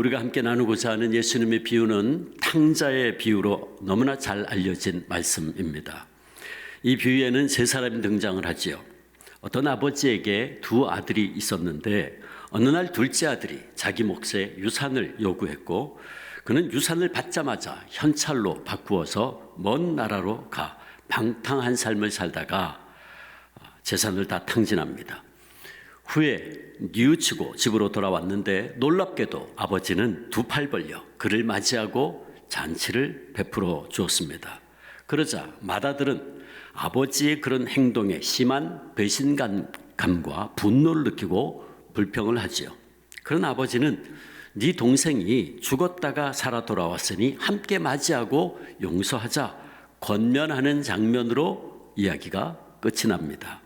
우리가 함께 나누고자 하는 예수님의 비유는 탕자의 비유로 너무나 잘 알려진 말씀입니다. 이 비유에는 세 사람이 등장을 하지요. 어떤 아버지에게 두 아들이 있었는데 어느 날 둘째 아들이 자기 몫의 유산을 요구했고 그는 유산을 받자마자 현찰로 바꾸어서 먼 나라로 가 방탕한 삶을 살다가 재산을 다 탕진합니다. 후에 뉘우치고 집으로 돌아왔는데 놀랍게도 아버지는 두 팔 벌려 그를 맞이하고 잔치를 베풀어 주었습니다. 그러자 맏아들은 아버지의 그런 행동에 심한 배신감과 분노를 느끼고 불평을 하지요. 그런 아버지는 네 동생이 죽었다가 살아 돌아왔으니 함께 맞이하고 용서하자 권면하는 장면으로 이야기가 끝이 납니다.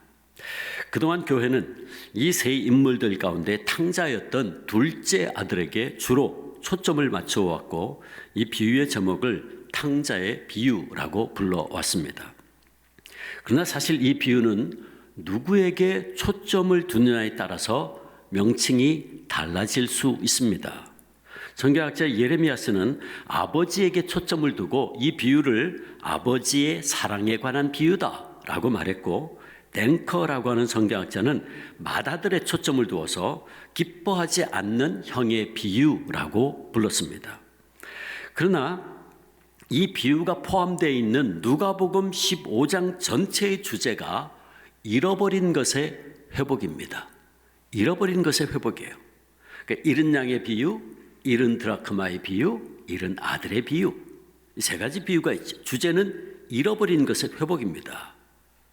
그동안 교회는 이 세 인물들 가운데 탕자였던 둘째 아들에게 주로 초점을 맞춰왔고 이 비유의 제목을 탕자의 비유라고 불러왔습니다. 그러나 사실 이 비유는 누구에게 초점을 두느냐에 따라서 명칭이 달라질 수 있습니다. 성경학자 예레미야스는 아버지에게 초점을 두고 이 비유를 아버지의 사랑에 관한 비유다라고 말했고 랭커라고 하는 성경학자는 맏아들의 초점을 두어서 기뻐하지 않는 형의 비유라고 불렀습니다. 그러나 이 비유가 포함되어 있는 누가복음 15장 전체의 주제가 잃어버린 것의 회복입니다. 잃어버린 것의 회복이에요. 그러니까 잃은 양의 비유, 잃은 드라크마의 비유, 잃은 아들의 비유, 이 세 가지 비유가 있죠. 주제는 잃어버린 것의 회복입니다.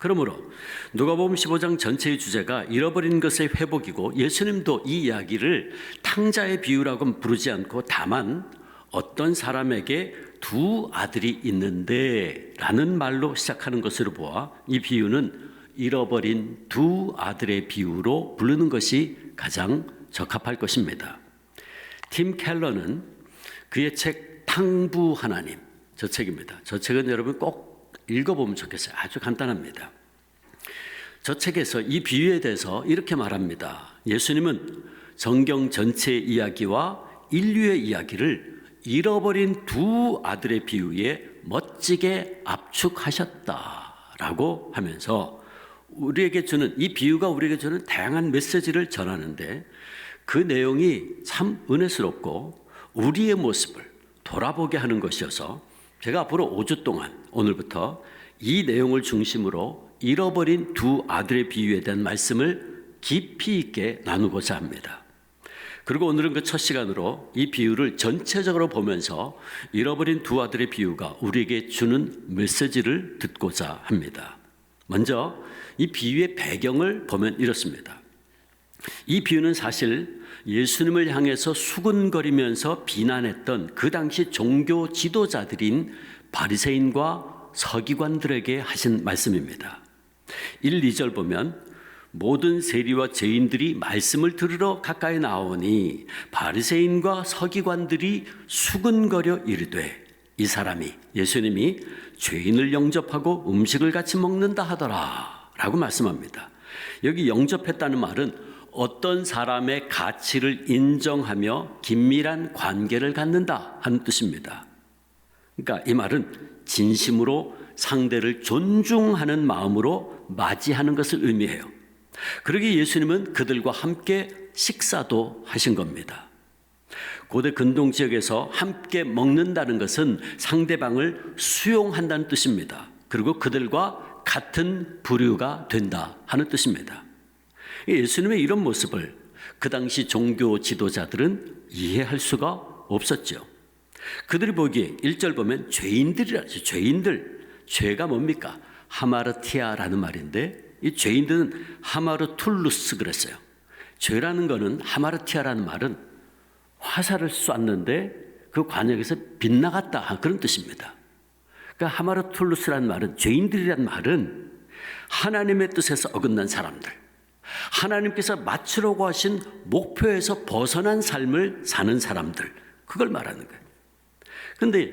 그러므로 누가복음 15장 전체의 주제가 잃어버린 것의 회복이고 예수님도 이 이야기를 탕자의 비유라고는 부르지 않고 다만 어떤 사람에게 두 아들이 있는데 라는 말로 시작하는 것으로 보아 이 비유는 잃어버린 두 아들의 비유로 부르는 것이 가장 적합할 것입니다. 팀 켈러는 그의 책 탕부 하나님, 저 책입니다. 저 책은 여러분 꼭 읽어보면 좋겠어요. 아주 간단합니다. 저 책에서 이 비유에 대해서 이렇게 말합니다. 예수님은 성경 전체의 이야기와 인류의 이야기를 잃어버린 두 아들의 비유에 멋지게 압축하셨다라고 하면서 우리에게 주는 이 비유가 우리에게 주는 다양한 메시지를 전하는데 그 내용이 참 은혜스럽고 우리의 모습을 돌아보게 하는 것이어서 제가 앞으로 5주 동안 오늘부터 이 내용을 중심으로 잃어버린 두 아들의 비유에 대한 말씀을 깊이 있게 나누고자 합니다. 그리고 오늘은 그 첫 시간으로 이 비유를 전체적으로 보면서 잃어버린 두 아들의 비유가 우리에게 주는 메시지를 듣고자 합니다. 먼저 이 비유의 배경을 보면 이렇습니다. 이 비유는 사실 예수님을 향해서 수군거리면서 비난했던 그 당시 종교 지도자들인 바리새인과 서기관들에게 하신 말씀입니다. 1, 2절 보면 모든 세리와 죄인들이 말씀을 들으러 가까이 나오니 바리새인과 서기관들이 수군거려 이르되 이 사람이 예수님이 죄인을 영접하고 음식을 같이 먹는다 하더라 라고 말씀합니다. 여기 영접했다는 말은 어떤 사람의 가치를 인정하며 긴밀한 관계를 갖는다 하는 뜻입니다. 그러니까 이 말은 진심으로 상대를 존중하는 마음으로 맞이하는 것을 의미해요. 그러기에 예수님은 그들과 함께 식사도 하신 겁니다. 고대 근동 지역에서 함께 먹는다는 것은 상대방을 수용한다는 뜻입니다. 그리고 그들과 같은 부류가 된다 하는 뜻입니다. 예수님의 이런 모습을 그 당시 종교 지도자들은 이해할 수가 없었죠. 그들이 보기에 1절 보면 죄인들이라죠. 죄인들. 죄가 뭡니까? 하마르티아라는 말인데 이 죄인들은 하마르툴루스 그랬어요. 죄라는 거는 하마르티아라는 말은 화살을 쐈는데 그 관역에서 빗나갔다 그런 뜻입니다. 그러니까 하마르툴루스라는 말은 죄인들이라는 말은 하나님의 뜻에서 어긋난 사람들, 하나님께서 맞추려고 하신 목표에서 벗어난 삶을 사는 사람들, 그걸 말하는 거예요. 그런데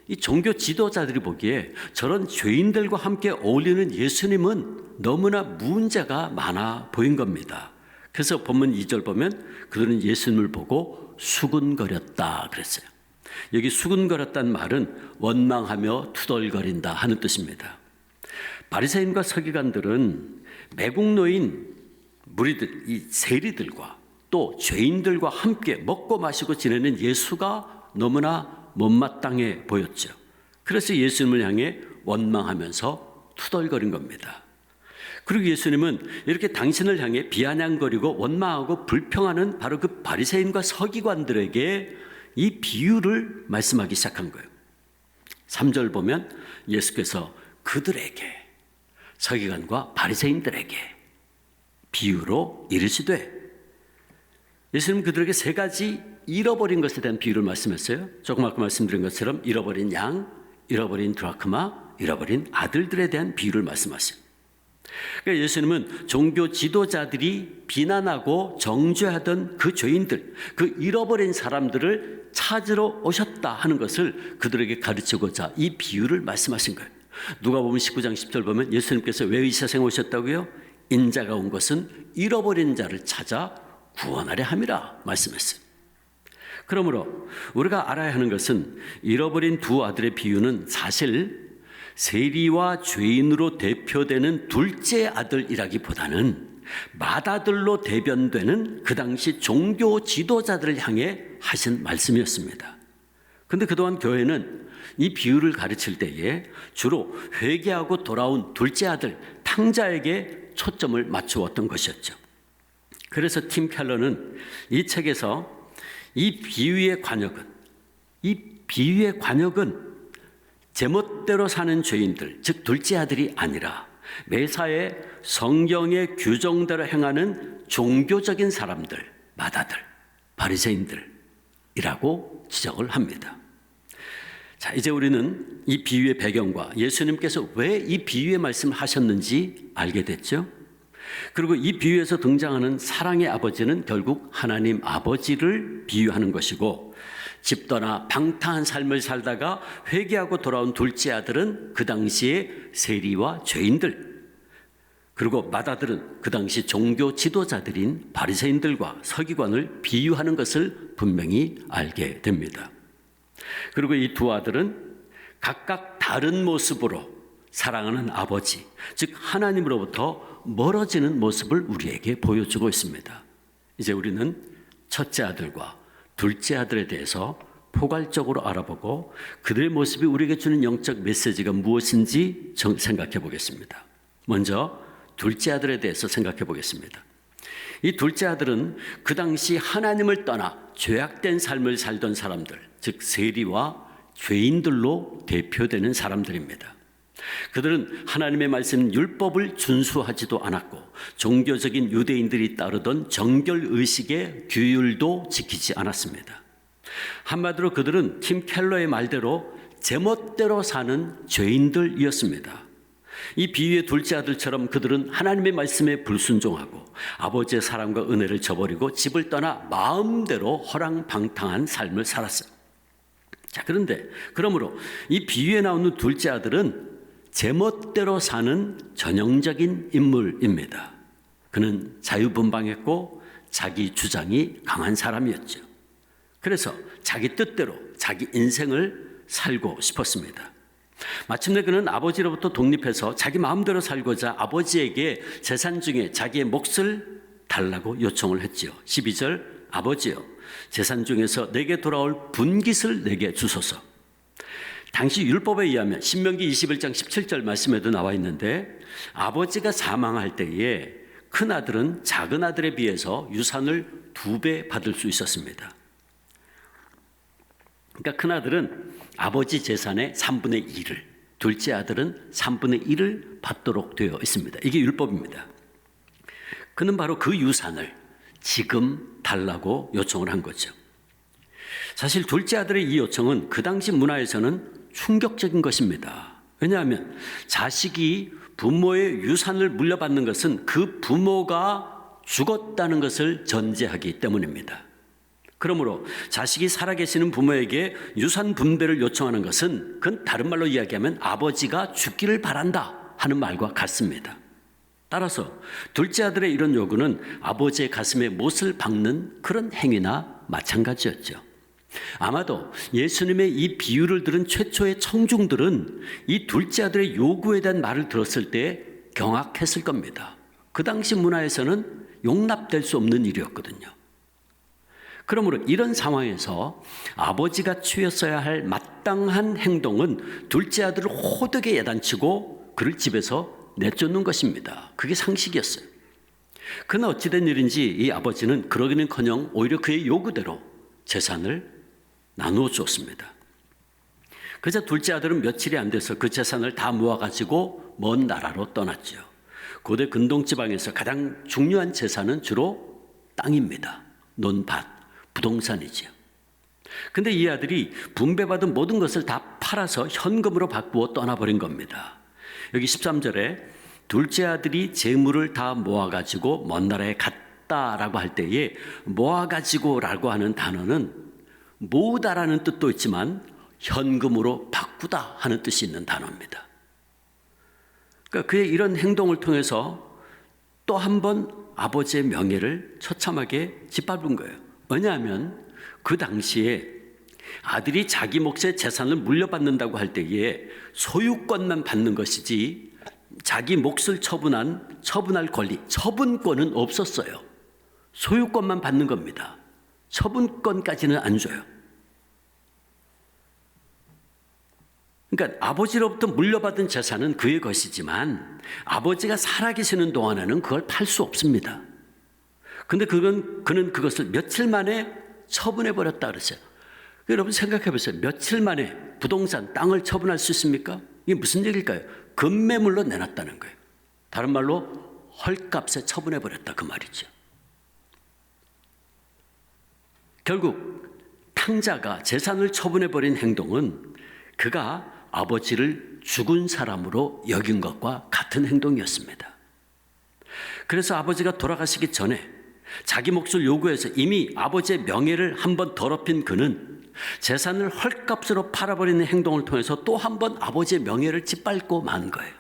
이 종교 지도자들이 보기에 저런 죄인들과 함께 어울리는 예수님은 너무나 문제가 많아 보인 겁니다. 그래서 본문 2절 보면 그들은 예수님을 보고 수군거렸다 그랬어요. 여기 수군거렸다는 말은 원망하며 투덜거린다 하는 뜻입니다. 바리새인과 서기관들은 매국노인 무리들, 이 세리들과 또 죄인들과 함께 먹고 마시고 지내는 예수가 너무나 못마땅해 보였죠. 그래서 예수님을 향해 원망하면서 투덜거린 겁니다. 그리고 예수님은 이렇게 당신을 향해 비아냥거리고 원망하고 불평하는 바로 그 바리새인과 서기관들에게 이 비유를 말씀하기 시작한 거예요. 3절 보면 예수께서 그들에게, 서기관과 바리새인들에게 비유로 이르시되, 예수님은 그들에게 세 가지 잃어버린 것에 대한 비유를 말씀했어요. 조금 아까 말씀드린 것처럼 잃어버린 양, 잃어버린 드라크마, 잃어버린 아들들에 대한 비유를 말씀하세요. 그러니까 예수님은 종교 지도자들이 비난하고 정죄하던 그 죄인들, 그 잃어버린 사람들을 찾으러 오셨다 하는 것을 그들에게 가르치고자 이 비유를 말씀하신 거예요. 누가복음 19장 10절 보면 예수님께서 왜 이 세상에 오셨다고요? 인자가 온 것은 잃어버린 자를 찾아 구원하려 함이라 말씀했어요. 그러므로 우리가 알아야 하는 것은 잃어버린 두 아들의 비유는 사실 세리와 죄인으로 대표되는 둘째 아들이라기보다는 맏아들로 대변되는 그 당시 종교 지도자들을 향해 하신 말씀이었습니다. 그런데 그동안 교회는 이 비유를 가르칠 때에 주로 회개하고 돌아온 둘째 아들 탕자에게 초점을 맞추었던 것이었죠. 그래서 팀 켈러는 이 책에서 이 비유의 관역은 제멋대로 사는 죄인들, 즉 둘째 아들이 아니라 매사에 성경의 규정대로 행하는 종교적인 사람들, 맏아들, 바리새인들이라고 지적을 합니다. 자, 이제 우리는 이 비유의 배경과 예수님께서 왜 이 비유의 말씀을 하셨는지 알게 됐죠. 그리고 이 비유에서 등장하는 사랑의 아버지는 결국 하나님 아버지를 비유하는 것이고, 집 떠나 방탕한 삶을 살다가 회개하고 돌아온 둘째 아들은 그 당시의 세리와 죄인들, 그리고 맏아들은 그 당시 종교 지도자들인 바리새인들과 서기관을 비유하는 것을 분명히 알게 됩니다. 그리고 이 두 아들은 각각 다른 모습으로 사랑하는 아버지, 즉 하나님으로부터 멀어지는 모습을 우리에게 보여주고 있습니다. 이제 우리는 첫째 아들과 둘째 아들에 대해서 포괄적으로 알아보고 그들의 모습이 우리에게 주는 영적 메시지가 무엇인지 생각해 보겠습니다. 먼저 둘째 아들에 대해서 생각해 보겠습니다. 이 둘째 아들은 그 당시 하나님을 떠나 죄악된 삶을 살던 사람들, 즉 세리와 죄인들로 대표되는 사람들입니다. 그들은 하나님의 말씀 율법을 준수하지도 않았고 종교적인 유대인들이 따르던 정결의식의 규율도 지키지 않았습니다. 한마디로 그들은 팀 켈러의 말대로 제멋대로 사는 죄인들이었습니다. 이 비유의 둘째 아들처럼 그들은 하나님의 말씀에 불순종하고 아버지의 사랑과 은혜를 저버리고 집을 떠나 마음대로 허랑방탕한 삶을 살았어요. 자, 그러므로 이 비유에 나오는 둘째 아들은 제멋대로 사는 전형적인 인물입니다. 그는 자유분방했고 자기 주장이 강한 사람이었죠. 그래서 자기 뜻대로 자기 인생을 살고 싶었습니다. 마침내 그는 아버지로부터 독립해서 자기 마음대로 살고자 아버지에게 재산 중에 자기의 몫을 달라고 요청을 했지요. 12절, 아버지여, 재산 중에서 내게 돌아올 분깃을 내게 주소서. 당시 율법에 의하면 신명기 21장 17절 말씀에도 나와 있는데, 아버지가 사망할 때에 큰 아들은 작은 아들에 비해서 유산을 2배 받을 수 있었습니다. 그러니까 큰 아들은 아버지 재산의 3분의 1을, 둘째 아들은 3분의 1을 받도록 되어 있습니다. 이게 율법입니다. 그는 바로 그 유산을 지금 달라고 요청을 한 거죠. 사실 둘째 아들의 이 요청은 그 당시 문화에서는 충격적인 것입니다. 왜냐하면 자식이 부모의 유산을 물려받는 것은 그 부모가 죽었다는 것을 전제하기 때문입니다. 그러므로 자식이 살아계시는 부모에게 유산 분배를 요청하는 것은 그건 다른 말로 이야기하면 아버지가 죽기를 바란다 하는 말과 같습니다. 따라서 둘째 아들의 이런 요구는 아버지의 가슴에 못을 박는 그런 행위나 마찬가지였죠. 아마도 예수님의 이 비유를 들은 최초의 청중들은 이 둘째 아들의 요구에 대한 말을 들었을 때 경악했을 겁니다. 그 당시 문화에서는 용납될 수 없는 일이었거든요. 그러므로 이런 상황에서 아버지가 취했어야 할 마땅한 행동은 둘째 아들을 호되게 야단치고 그를 집에서 내쫓는 것입니다. 그게 상식이었어요. 그러나 어찌된 일인지 이 아버지는 그러기는커녕 오히려 그의 요구대로 재산을 나누어 주었습니다. 그래서 둘째 아들은 며칠이 안 돼서 그 재산을 다 모아가지고 먼 나라로 떠났죠. 고대 근동지방에서 가장 중요한 재산은 주로 땅입니다. 논밭, 부동산이지요. 근데 이 아들이 분배받은 모든 것을 다 팔아서 현금으로 바꾸어 떠나버린 겁니다. 여기 13절에 둘째 아들이 재물을 다 모아가지고 먼 나라에 갔다라고 할 때에 모아가지고라고 하는 단어는 모으다라는 뜻도 있지만 현금으로 바꾸다 하는 뜻이 있는 단어입니다. 그러니까 그의 이런 행동을 통해서 또 한 번 아버지의 명예를 처참하게 짓밟은 거예요. 왜냐하면 그 당시에 아들이 자기 몫의 재산을 물려받는다고 할 때에 소유권만 받는 것이지 자기 몫을 처분할 권리, 처분권은 없었어요. 소유권만 받는 겁니다. 처분권까지는 안 줘요. 그러니까 아버지로부터 물려받은 재산은 그의 것이지만 아버지가 살아계시는 동안에는 그걸 팔 수 없습니다. 근데 그는 그것을 며칠 만에 처분해버렸다 그랬어요. 여러분 생각해 보세요. 며칠 만에 부동산, 땅을 처분할 수 있습니까? 이게 무슨 얘기일까요? 금매물로 내놨다는 거예요. 다른 말로 헐값에 처분해버렸다 그 말이죠. 결국 탕자가 재산을 처분해버린 행동은 그가 아버지를 죽은 사람으로 여긴 것과 같은 행동이었습니다. 그래서 아버지가 돌아가시기 전에 자기 몫을 요구해서 이미 아버지의 명예를 한번 더럽힌 그는 재산을 헐값으로 팔아버리는 행동을 통해서 또 한 번 아버지의 명예를 짓밟고 만 거예요.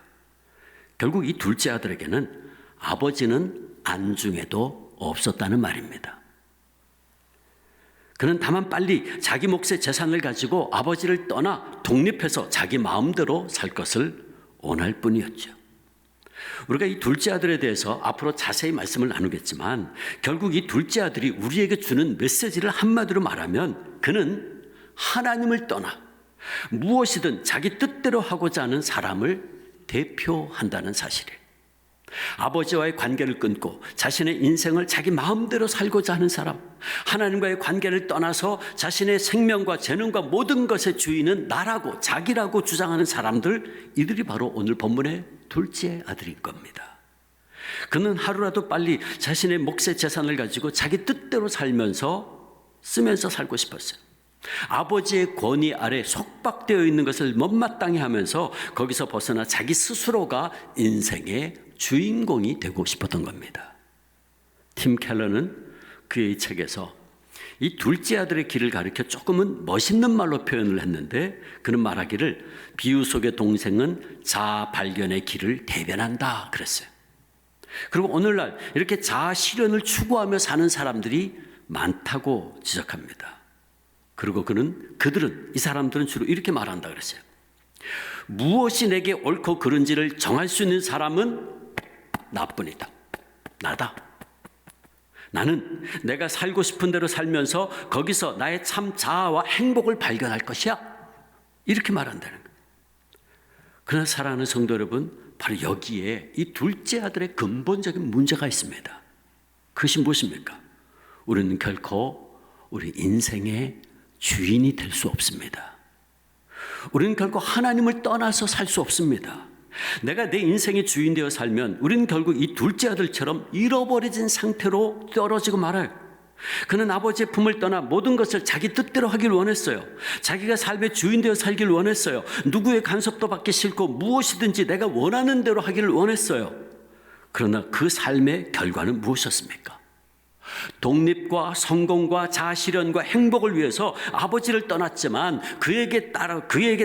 결국 이 둘째 아들에게는 아버지는 안중에도 없었다는 말입니다. 그는 다만 빨리 자기 몫의 재산을 가지고 아버지를 떠나 독립해서 자기 마음대로 살 것을 원할 뿐이었죠. 우리가 이 둘째 아들에 대해서 앞으로 자세히 말씀을 나누겠지만 결국 이 둘째 아들이 우리에게 주는 메시지를 한마디로 말하면 그는 하나님을 떠나 무엇이든 자기 뜻대로 하고자 하는 사람을 대표한다는 사실이에요. 아버지와의 관계를 끊고 자신의 인생을 자기 마음대로 살고자 하는 사람, 하나님과의 관계를 떠나서 자신의 생명과 재능과 모든 것의 주인은 나라고 자기라고 주장하는 사람들, 이들이 바로 오늘 본문의 둘째 아들인 겁니다. 그는 하루라도 빨리 자신의 몫의 재산을 가지고 자기 뜻대로 쓰면서 살고 싶었어요. 아버지의 권위 아래 속박되어 있는 것을 못마땅해 하면서 거기서 벗어나 자기 스스로가 인생의 주인공이 되고 싶었던 겁니다. 팀 켈러는 그의 책에서 이 둘째 아들의 길을 가리켜 조금은 멋있는 말로 표현을 했는데 그는 말하기를 비유 속의 동생은 자아 발견의 길을 대변한다 그랬어요. 그리고 오늘날 이렇게 자아 실현을 추구하며 사는 사람들이 많다고 지적합니다. 그리고 그들은 이 사람들은 주로 이렇게 말한다 그랬어요. 무엇이 내게 옳고 그른지를 정할 수 있는 사람은 나뿐이다. 나다. 나는 내가 살고 싶은 대로 살면서 거기서 나의 참 자아와 행복을 발견할 것이야. 이렇게 말한다는 거예요. 그러나 사랑하는 성도 여러분, 바로 여기에 이 둘째 아들의 근본적인 문제가 있습니다. 그것이 무엇입니까? 우리는 결코 우리 인생의 주인이 될 수 없습니다. 우리는 결코 하나님을 떠나서 살 수 없습니다. 내가 내 인생의 주인 되어 살면 우리는 결국 이 둘째 아들처럼 잃어버려진 상태로 떨어지고 말아요. 그는 아버지의 품을 떠나 모든 것을 자기 뜻대로 하길 원했어요. 자기가 삶의 주인 되어 살길 원했어요. 누구의 간섭도 받기 싫고 무엇이든지 내가 원하는 대로 하기를 원했어요. 그러나 그 삶의 결과는 무엇이었습니까? 독립과 성공과 자아실현과 행복을 위해서 아버지를 떠났지만 그에게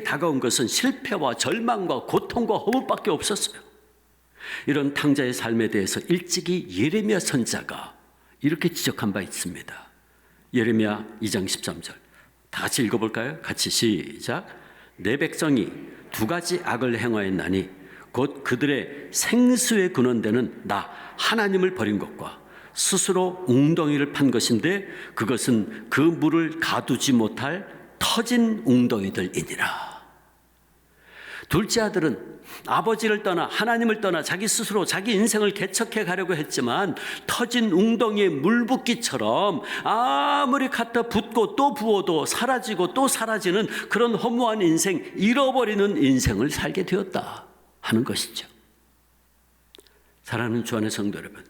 다가온 것은 실패와 절망과 고통과 허물밖에 없었어요. 이런 탕자의 삶에 대해서 일찍이 예레미야 선지자가 이렇게 지적한 바 있습니다. 예레미야 2장 13절. 다 같이 읽어볼까요? 같이 시작. 내 백성이 두 가지 악을 행하였나니 곧 그들의 생수의 근원되는 나 하나님을 버린 것과 스스로 웅덩이를 판 것인데 그것은 그 물을 가두지 못할 터진 웅덩이들이니라. 둘째 아들은 아버지를 떠나 하나님을 떠나 자기 스스로 자기 인생을 개척해 가려고 했지만 터진 웅덩이에 물 붓기처럼 아무리 갖다 붓고 또 부어도 사라지고 또 사라지는 그런 허무한 인생, 잃어버리는 인생을 살게 되었다 하는 것이죠. 사랑하는 주 안의 성도 여러분,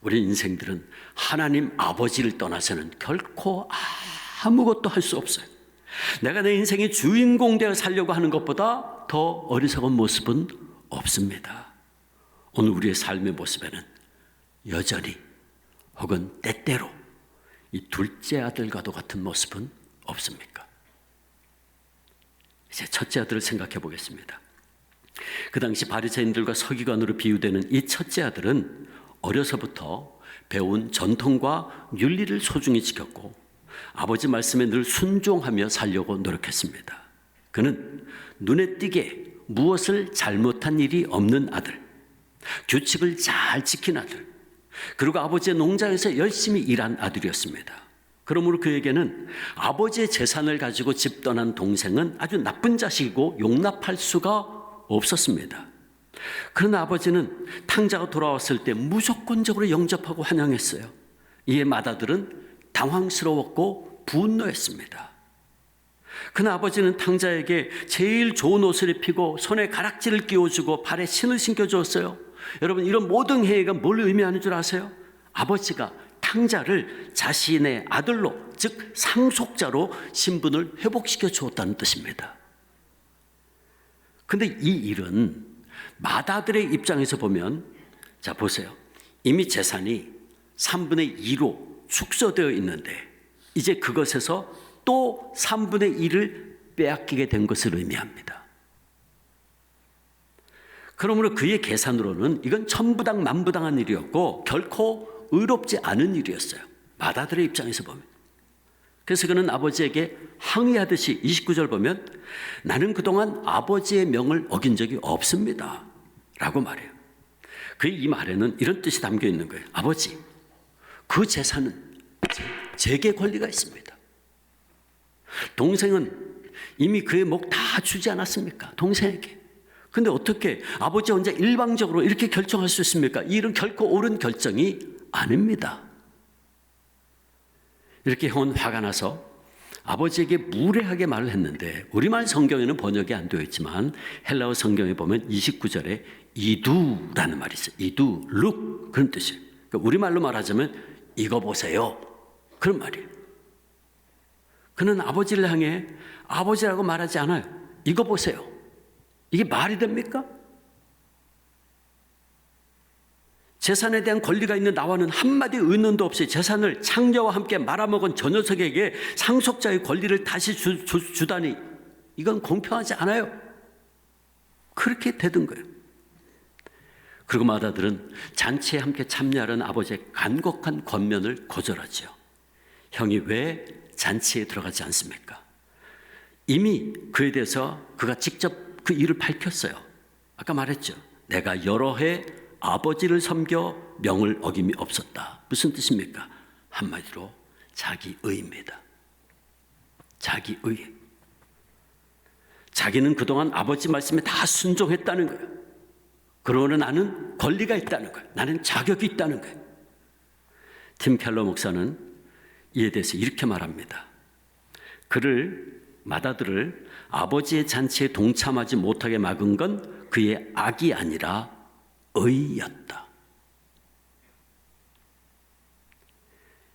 우리 인생들은 하나님 아버지를 떠나서는 결코 아무것도 할 수 없어요. 내가 내 인생의 주인공 되어 살려고 하는 것보다 더 어리석은 모습은 없습니다. 오늘 우리의 삶의 모습에는 여전히 혹은 때때로 이 둘째 아들과도 같은 모습은 없습니까? 이제 첫째 아들을 생각해 보겠습니다. 그 당시 바리새인들과 서기관으로 비유되는 이 첫째 아들은 어려서부터 배운 전통과 윤리를 소중히 지켰고 아버지 말씀에 늘 순종하며 살려고 노력했습니다. 그는 눈에 띄게 무엇을 잘못한 일이 없는 아들, 규칙을 잘 지킨 아들, 그리고 아버지의 농장에서 열심히 일한 아들이었습니다. 그러므로 그에게는 아버지의 재산을 가지고 집 떠난 동생은 아주 나쁜 자식이고 용납할 수가 없었습니다. 그러나 아버지는 탕자가 돌아왔을 때 무조건적으로 영접하고 환영했어요. 이에 맏아들은 당황스러웠고 분노했습니다. 그러나 아버지는 탕자에게 제일 좋은 옷을 입히고 손에 가락지를 끼워주고 발에 신을 신겨주었어요. 여러분, 이런 모든 행위가 뭘 의미하는 줄 아세요? 아버지가 탕자를 자신의 아들로, 즉 상속자로 신분을 회복시켜 주었다는 뜻입니다. 그런데 이 일은 맏아들의 입장에서 보면, 자 보세요, 이미 재산이 3분의 2로 축소되어 있는데 이제 그것에서 또 3분의 1을 빼앗기게 된 것을 의미합니다. 그러므로 그의 계산으로는 이건 천부당 만부당한 일이었고 결코 의롭지 않은 일이었어요. 맏아들의 입장에서 보면. 그래서 그는 아버지에게 항의하듯이 29절 보면 나는 그동안 아버지의 명을 어긴 적이 없습니다 라고 말해요. 그의 이 말에는 이런 뜻이 담겨 있는 거예요. 아버지, 그 재산은 제게 권리가 있습니다. 동생은 이미 그의 목 다 주지 않았습니까? 동생에게. 근데 어떻게 아버지 혼자 일방적으로 이렇게 결정할 수 있습니까? 이 일은 결코 옳은 결정이 아닙니다. 이렇게 형은 화가 나서 아버지에게 무례하게 말을 했는데 우리말 성경에는 번역이 안 되어 있지만 헬라어 성경에 보면 29절에 이두라는 말이 있어요. 이두, look 그런 뜻이에요. 그러니까 우리말로 말하자면 이거 보세요 그런 말이에요. 그는 아버지를 향해 아버지라고 말하지 않아요. 이거 보세요. 이게 말이 됩니까? 재산에 대한 권리가 있는 나와는 한마디 의논도 없이 재산을 창녀와 함께 말아먹은 저 녀석에게 상속자의 권리를 다시 주다니 이건 공평하지 않아요. 그렇게 되던 거예요. 그리고 맏아들은 잔치에 함께 참여하는 아버지의 간곡한 권면을 거절하죠. 형이 왜 잔치에 들어가지 않습니까? 이미 그에 대해서 그가 직접 그 일을 밝혔어요. 아까 말했죠. 내가 여러 해 아버지를 섬겨 명을 어김이 없었다. 무슨 뜻입니까? 한마디로 자기의입니다. 자기의. 자기는 그동안 아버지 말씀에 다 순종했다는 거예요. 그러나 나는 권리가 있다는 거예요. 나는 자격이 있다는 거예요. 팀 켈러 목사는 이에 대해서 이렇게 말합니다. 맏아들을 아버지의 잔치에 동참하지 못하게 막은 건 그의 악이 아니라 의였다.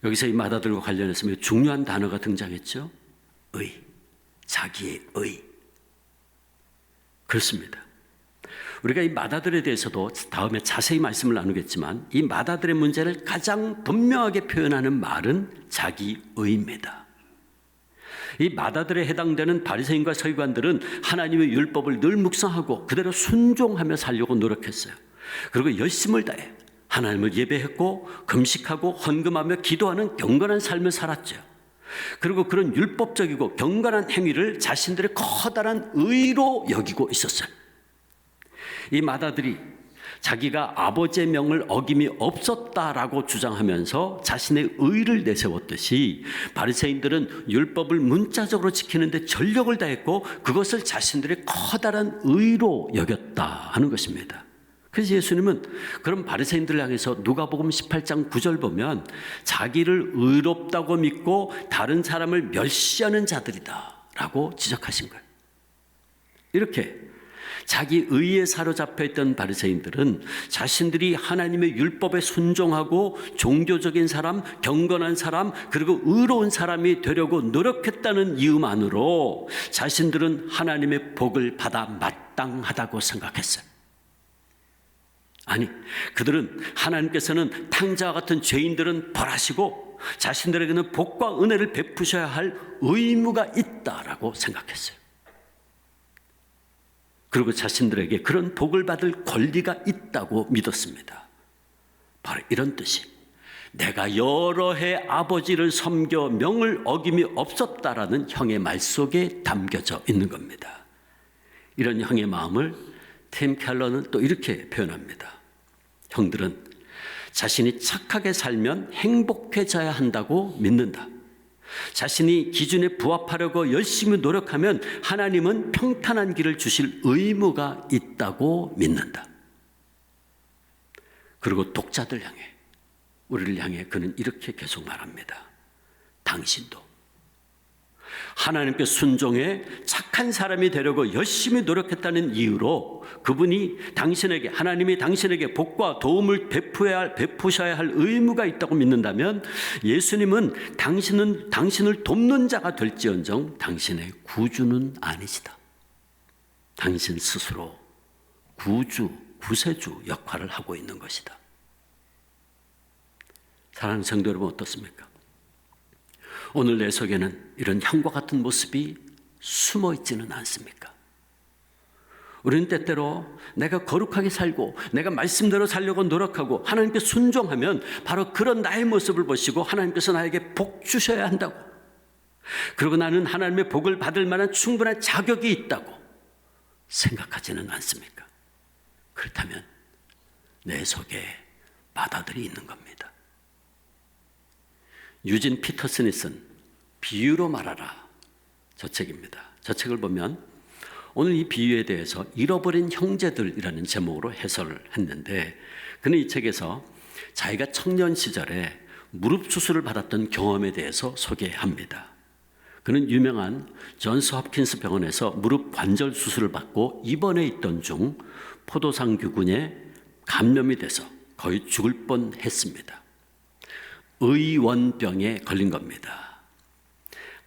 여기서 이 맏아들과 관련해서 매우 중요한 단어가 등장했죠. 의, 자기의 의. 그렇습니다. 우리가 이 맏아들에 대해서도 다음에 자세히 말씀을 나누겠지만 이 맏아들의 문제를 가장 분명하게 표현하는 말은 자기의입니다. 이 맏아들에 해당되는 바리새인과 서기관들은 하나님의 율법을 늘 묵상하고 그대로 순종하며 살려고 노력했어요. 그리고 열심을 다해 하나님을 예배했고 금식하고 헌금하며 기도하는 경건한 삶을 살았죠. 그리고 그런 율법적이고 경건한 행위를 자신들의 커다란 의로 여기고 있었어요. 이 마다들이 자기가 아버지의 명을 어김이 없었다라고 주장하면서 자신의 의를 내세웠듯이 바리새인들은 율법을 문자적으로 지키는데 전력을 다했고 그것을 자신들의 커다란 의로 여겼다 하는 것입니다. 그래서 예수님은 그런 바리새인들을 향해서 누가복음 18장 9절 보면 자기를 의롭다고 믿고 다른 사람을 멸시하는 자들이다 라고 지적하신 거예요. 이렇게 자기 의에 사로잡혀 있던 바리새인들은 자신들이 하나님의 율법에 순종하고 종교적인 사람, 경건한 사람, 그리고 의로운 사람이 되려고 노력했다는 이유만으로 자신들은 하나님의 복을 받아 마땅하다고 생각했어요. 아니, 그들은 하나님께서는 탕자와 같은 죄인들은 벌하시고 자신들에게는 복과 은혜를 베푸셔야 할 의무가 있다라고 생각했어요. 그리고 자신들에게 그런 복을 받을 권리가 있다고 믿었습니다. 바로 이런 뜻이 내가 여러 해 아버지를 섬겨 명을 어김이 없었다라는 형의 말 속에 담겨져 있는 겁니다. 이런 형의 마음을 팀 켈러는 또 이렇게 표현합니다. 형들은 자신이 착하게 살면 행복해져야 한다고 믿는다. 자신이 기준에 부합하려고 열심히 노력하면 하나님은 평탄한 길을 주실 의무가 있다고 믿는다. 그리고 독자들 향해, 우리를 향해 그는 이렇게 계속 말합니다. 당신도 하나님께 순종해 착한 사람이 되려고 열심히 노력했다는 이유로 그분이 당신에게, 하나님이 당신에게 복과 도움을 베푸셔야 할 의무가 있다고 믿는다면 예수님은 당신을 돕는 자가 될지언정 당신의 구주는 아니시다. 당신 스스로 구세주 역할을 하고 있는 것이다. 사랑하는 성도 여러분, 어떻습니까? 오늘 내 속에는 이런 형과 같은 모습이 숨어 있지는 않습니까? 우리는 때때로 내가 거룩하게 살고 내가 말씀대로 살려고 노력하고 하나님께 순종하면 바로 그런 나의 모습을 보시고 하나님께서 나에게 복 주셔야 한다고, 그리고 나는 하나님의 복을 받을 만한 충분한 자격이 있다고 생각하지는 않습니까? 그렇다면 내 속에 마다들이 있는 겁니다. 유진 피터슨이 쓴 비유로 말하라, 저 책입니다. 저 책을 보면 오늘 이 비유에 대해서 잃어버린 형제들이라는 제목으로 해설을 했는데, 그는 이 책에서 자기가 청년 시절에 무릎 수술을 받았던 경험에 대해서 소개합니다. 그는 유명한 존스 홉킨스 병원에서 무릎 관절 수술을 받고 입원해 있던 중 포도상규군에 감염이 돼서 거의 죽을 뻔했습니다. 의원병에 걸린 겁니다.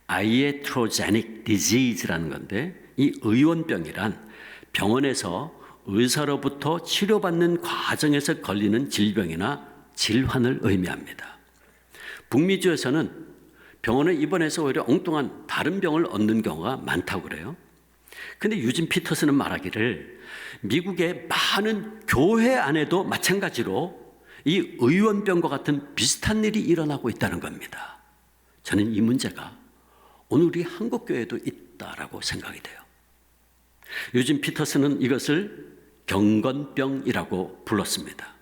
iatrogenic disease라는 건데, 이 의원병이란 병원에서 의사로부터 치료받는 과정에서 걸리는 질병이나 질환을 의미합니다. 북미주에서는 병원에 입원해서 오히려 엉뚱한 다른 병을 얻는 경우가 많다고 그래요. 근데 유진 피터슨은 말하기를 미국의 많은 교회 안에도 마찬가지로 이 의원병과 같은 비슷한 일이 일어나고 있다는 겁니다. 저는 이 문제가 오늘 우리 한국교회에도 있다라고 생각이 돼요. 유진 피터슨은 이것을 경건병이라고 불렀습니다.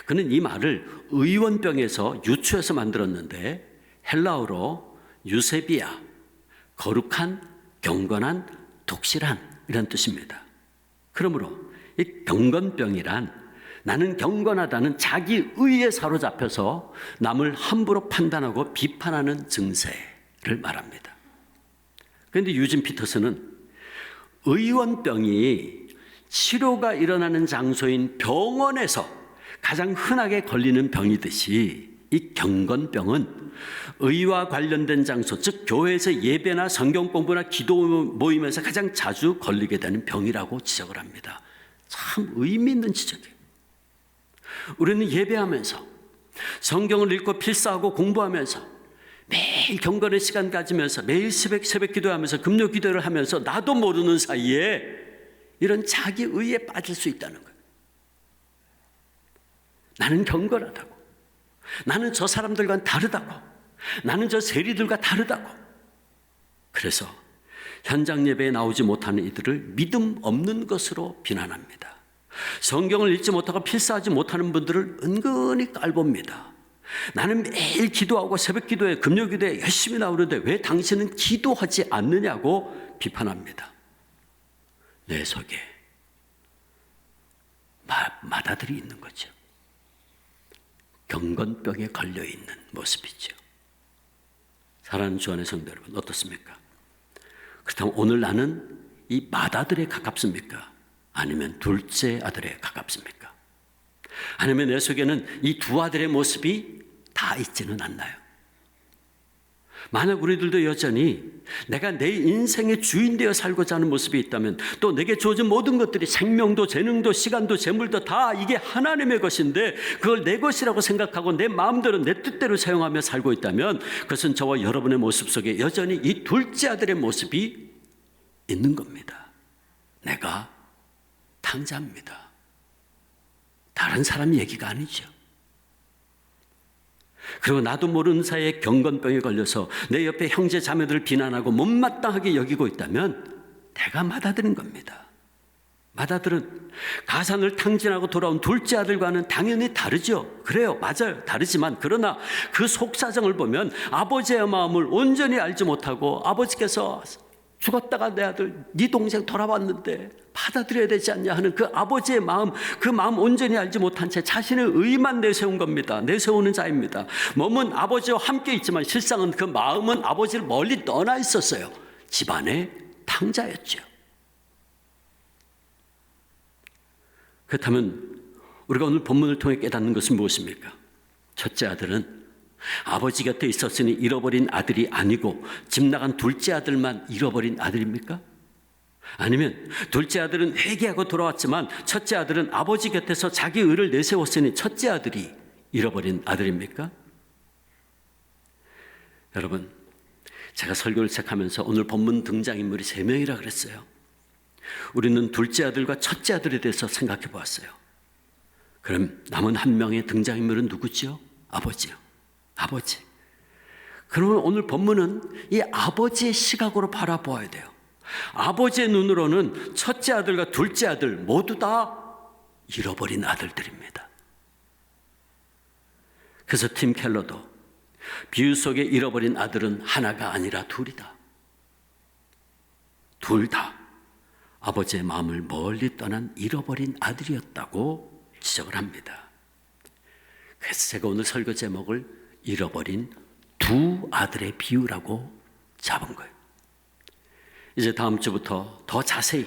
그는 이 말을 의원병에서 유추해서 만들었는데 헬라어로 유세비아, 거룩한, 경건한, 독실한 이런 뜻입니다. 그러므로 이 경건병이란 나는 경건하다는 자기 의에 사로잡혀서 남을 함부로 판단하고 비판하는 증세를 말합니다. 그런데 유진 피터슨은 의원병이 치료가 일어나는 장소인 병원에서 가장 흔하게 걸리는 병이듯이 이 경건병은 의와 관련된 장소, 즉 교회에서 예배나 성경 공부나 기도 모임에서 가장 자주 걸리게 되는 병이라고 지적을 합니다. 참 의미 있는 지적이에요. 우리는 예배하면서 성경을 읽고 필사하고 공부하면서 매일 경건의 시간 가지면서 매일 새벽 기도하면서 금요 기도를 하면서 나도 모르는 사이에 이런 자기 의에 빠질 수 있다는 거예요. 나는 경건하다고. 나는 저 사람들과는 다르다고. 나는 저 세리들과 다르다고. 그래서 현장 예배에 나오지 못하는 이들을 믿음 없는 것으로 비난합니다. 성경을 읽지 못하고 필사하지 못하는 분들을 은근히 깔봅니다. 나는 매일 기도하고 새벽 기도에 금요 기도에 열심히 나오는데 왜 당신은 기도하지 않느냐고 비판합니다. 내 속에 마다들이 있는 거죠. 경건병에 걸려있는 모습이죠. 사랑하는 주 안의 성도 여러분, 어떻습니까? 그렇다면 오늘 나는 이 마다들에 가깝습니까? 아니면 둘째 아들에 가깝습니까? 아니면 내 속에는 이 두 아들의 모습이 다 있지는 않나요? 만약 우리들도 여전히 내가 내 인생의 주인 되어 살고자 하는 모습이 있다면, 또 내게 주어진 모든 것들이 생명도 재능도 시간도 재물도 다 이게 하나님의 것인데 그걸 내 것이라고 생각하고 내 마음대로 내 뜻대로 사용하며 살고 있다면, 그것은 저와 여러분의 모습 속에 여전히 이 둘째 아들의 모습이 있는 겁니다. 내가 탕자입니다. 다른 사람 얘기가 아니죠. 그리고 나도 모르는 사이에 경건병에 걸려서 내 옆에 형제 자매들을 비난하고 못마땅하게 여기고 있다면 내가 맏아들인 겁니다. 맏아들은 가산을 탕진하고 돌아온 둘째 아들과는 당연히 다르죠. 그래요, 맞아요, 다르지만 그러나 그 속사정을 보면 아버지의 마음을 온전히 알지 못하고, 아버지께서 죽었다가 내 아들 네 동생 돌아왔는데 받아들여야 되지 않냐 하는 그 아버지의 마음, 그 마음 온전히 알지 못한 채 자신의 의만 내세운 겁니다. 내세우는 자입니다. 몸은 아버지와 함께 있지만 실상은 그 마음은 아버지를 멀리 떠나 있었어요. 집안의 탕자였죠. 그렇다면 우리가 오늘 본문을 통해 깨닫는 것은 무엇입니까? 첫째 아들은 아버지 곁에 있었으니 잃어버린 아들이 아니고 집 나간 둘째 아들만 잃어버린 아들입니까? 아니면 둘째 아들은 회개하고 돌아왔지만 첫째 아들은 아버지 곁에서 자기 의를 내세웠으니 첫째 아들이 잃어버린 아들입니까? 여러분, 제가 설교를 시작하면서 오늘 본문 등장인물이 3명이라 그랬어요. 우리는 둘째 아들과 첫째 아들에 대해서 생각해 보았어요. 그럼 남은 한 명의 등장인물은 누구죠? 아버지요. 아버지. 그러면 오늘 본문은 이 아버지의 시각으로 바라보아야 돼요. 아버지의 눈으로는 첫째 아들과 둘째 아들 모두 다 잃어버린 아들들입니다. 그래서 팀 켈러도 비유 속에 잃어버린 아들은 하나가 아니라 둘이다. 둘 다 아버지의 마음을 멀리 떠난 잃어버린 아들이었다고 지적을 합니다. 그래서 제가 오늘 설교 제목을 잃어버린 두 아들의 비유라고 잡은 거예요. 이제 다음 주부터 더 자세히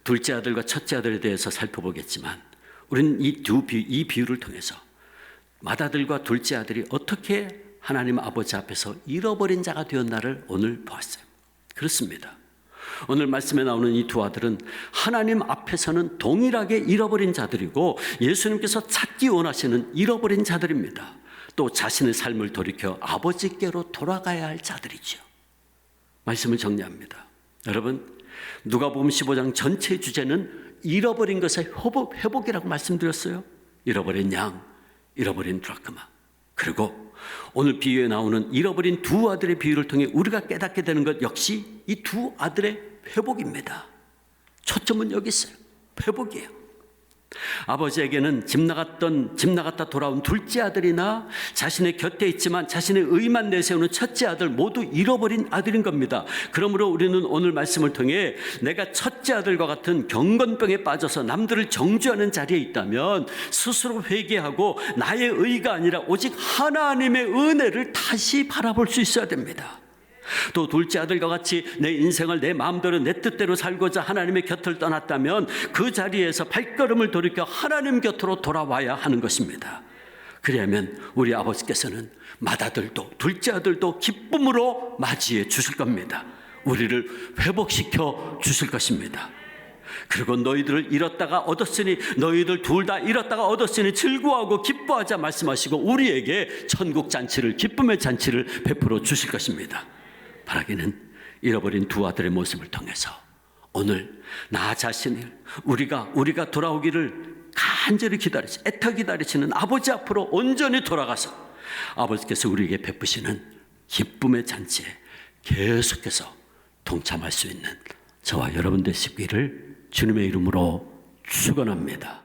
둘째 아들과 첫째 아들에 대해서 살펴보겠지만, 우리는 이 비유를 통해서 맏아들과 둘째 아들이 어떻게 하나님 아버지 앞에서 잃어버린 자가 되었나를 오늘 보았어요. 그렇습니다. 오늘 말씀에 나오는 이 두 아들은 하나님 앞에서는 동일하게 잃어버린 자들이고, 예수님께서 찾기 원하시는 잃어버린 자들입니다. 또 자신의 삶을 돌이켜 아버지께로 돌아가야 할 자들이죠. 말씀을 정리합니다. 여러분, 누가복음 15장 전체의 주제는 잃어버린 것의 회복이라고 말씀드렸어요. 잃어버린 양, 잃어버린 드라크마. 그리고 오늘 비유에 나오는 잃어버린 두 아들의 비유를 통해 우리가 깨닫게 되는 것 역시 이 두 아들의 회복입니다. 초점은 여기 있어요. 회복이에요. 아버지에게는 집 나갔다 돌아온 둘째 아들이나 자신의 곁에 있지만 자신의 의만 내세우는 첫째 아들 모두 잃어버린 아들인 겁니다. 그러므로 우리는 오늘 말씀을 통해 내가 첫째 아들과 같은 경건병에 빠져서 남들을 정죄하는 자리에 있다면 스스로 회개하고 나의 의가 아니라 오직 하나님의 은혜를 다시 바라볼 수 있어야 됩니다. 또 둘째 아들과 같이 내 인생을 내 마음대로 내 뜻대로 살고자 하나님의 곁을 떠났다면 그 자리에서 발걸음을 돌이켜 하나님 곁으로 돌아와야 하는 것입니다. 그래야면 우리 아버지께서는 맏아들도 둘째 아들도 기쁨으로 맞이해 주실 겁니다. 우리를 회복시켜 주실 것입니다. 그리고 너희들을 잃었다가 얻었으니 너희들 둘 다 잃었다가 얻었으니 즐거워하고 기뻐하자 말씀하시고 우리에게 천국 잔치를, 기쁨의 잔치를 베풀어 주실 것입니다. 바라기는 잃어버린 두 아들의 모습을 통해서 오늘 나 자신을 우리가 돌아오기를 간절히 애타 기다리시는 아버지 앞으로 온전히 돌아가서 아버지께서 우리에게 베푸시는 기쁨의 잔치에 계속해서 동참할 수 있는 저와 여러분 되시기를 주님의 이름으로 축원합니다.